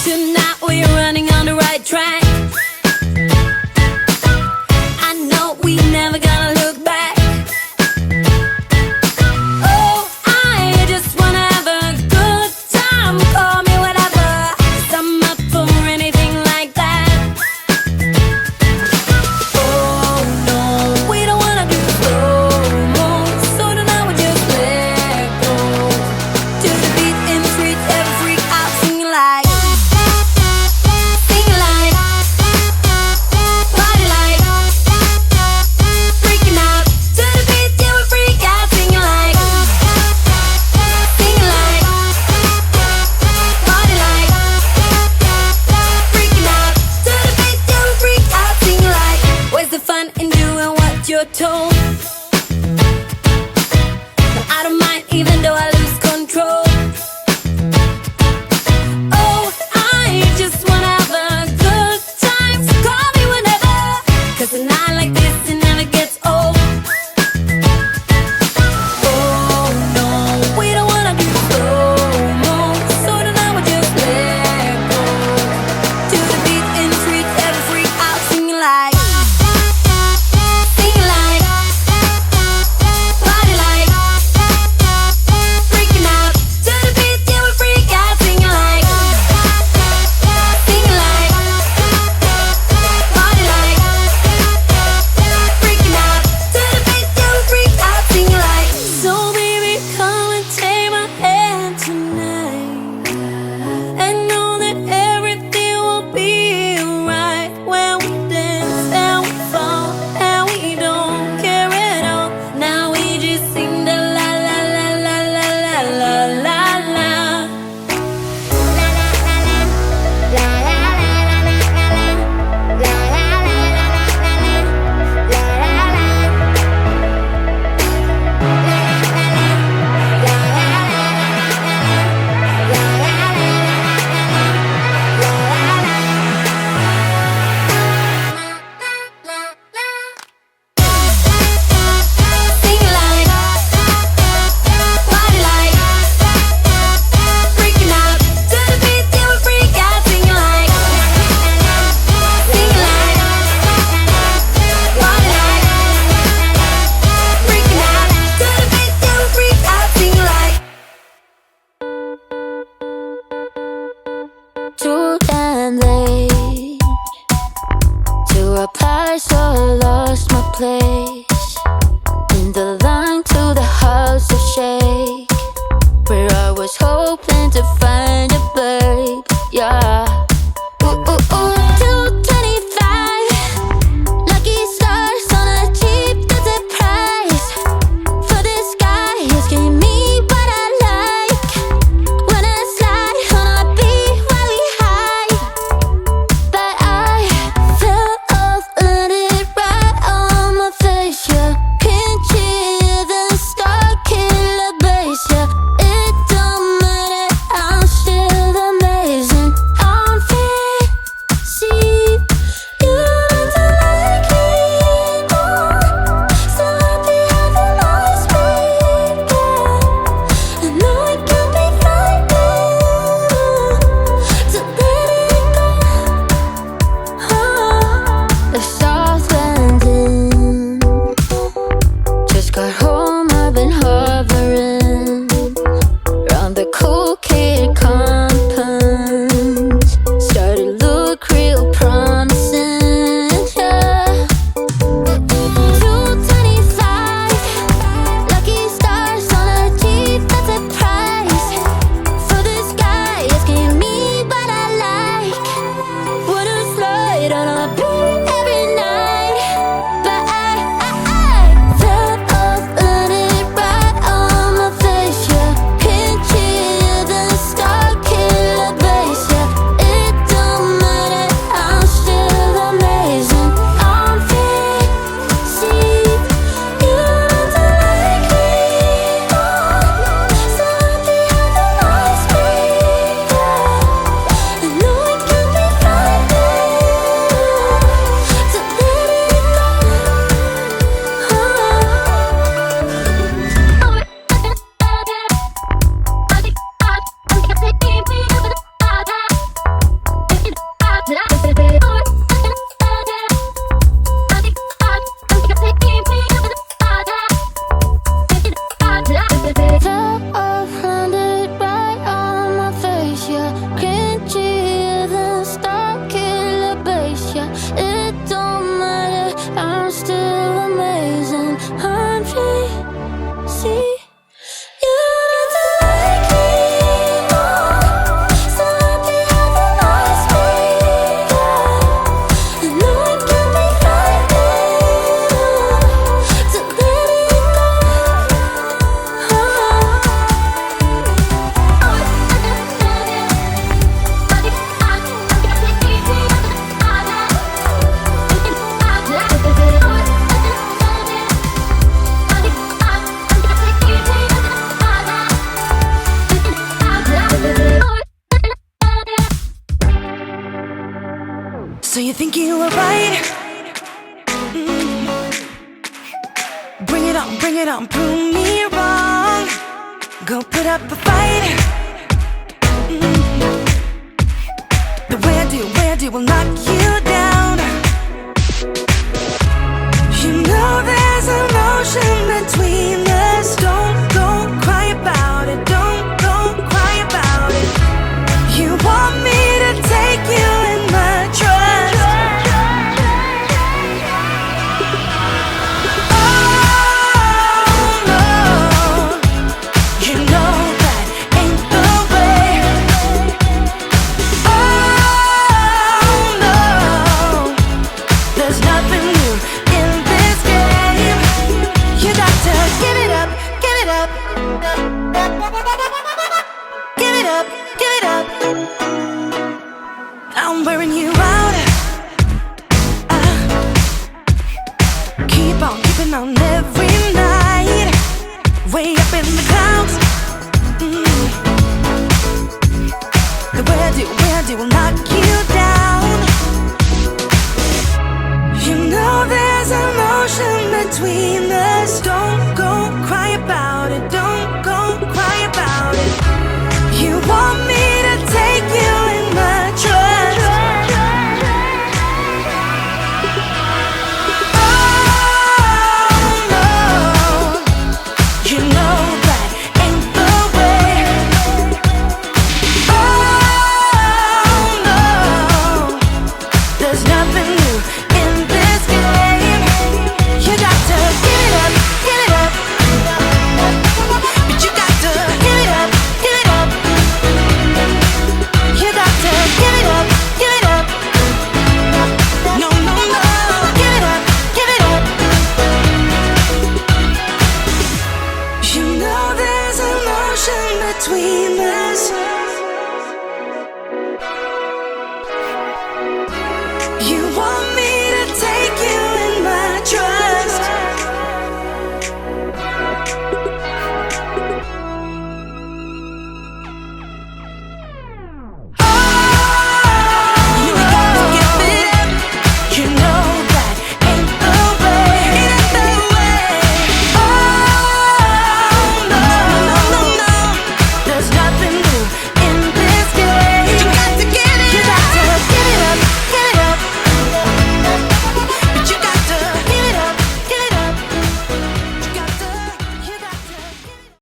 tonight we're running on the right track. I know we never gonna look back. Oh, I just wanna have a good time. Call me whatever, 'cause I'm up for anything like that. Oh no, we don't wanna do slow-mo, so tonight we just let go. To the beat in the streets, every freak out singing like, party like, freaking out. To the beat, yeah, we freak out singing like, party like, freaking out. To the beat, yeah, we freak out singing like. Where's the fun in doing what you're told? No, I don't mind even though I lose control. Oh, I just wanna have a good time, so call me whenever, 'cause a night like this, it never gets old. Oh no, we don't wanna do slow-mo, so tonight we just let go. To the beat in the streets, every freak out singing like, party like, freaking out. To the beat, yeah, we freak out singing like, party like, freaking out. To the beat, yeah, we freak out singing like. So baby, come and take my hand tonight, and know that everything will be alright. When we dance and we fall and we don't care at all. Now we just sing the la la la la la la la la la. Sing like, party like, freaking out. To the beat, yeah, we freak out singing like, party like, freaking out. To the beat, yeah, we freak out singing like. Too damn late to reply, so I lost my place in the line to the house of shake, where I was hoping to find a babe. Yeah. Ooh, ooh, ooh, 225 lucky stars on a cheap desert price. For this guy, he's giving me what I like. When I slide on a beat while we high, but I fell off, let it right on my face. So you think you were right? Bring it on, prove me wrong. Go put up a fight. The way I do will knock you down. You know there's an ocean between us. Don't go cry about it. Don't go cry about it. You want me to take you in my trust. Oh no, you know that ain't the way. Oh no, there's nothing new in this game. You got to give it up, give it up. Give it up, give it up. I'm wearing you out. Keep on keeping on every night. Way up in the clouds. The way I do will knock you down. You know there's an ocean between us. Don't go cry about it. Don't go cry about it. You want me to take you in my trust. Oh no, you know that ain't the way. Oh no, there's nothing new in this game. You got to give it up, give it up. But you got to give it up, give it up. You got to give it up, give it up. No, no, no, give it up, give it up. You know there's an ocean between us.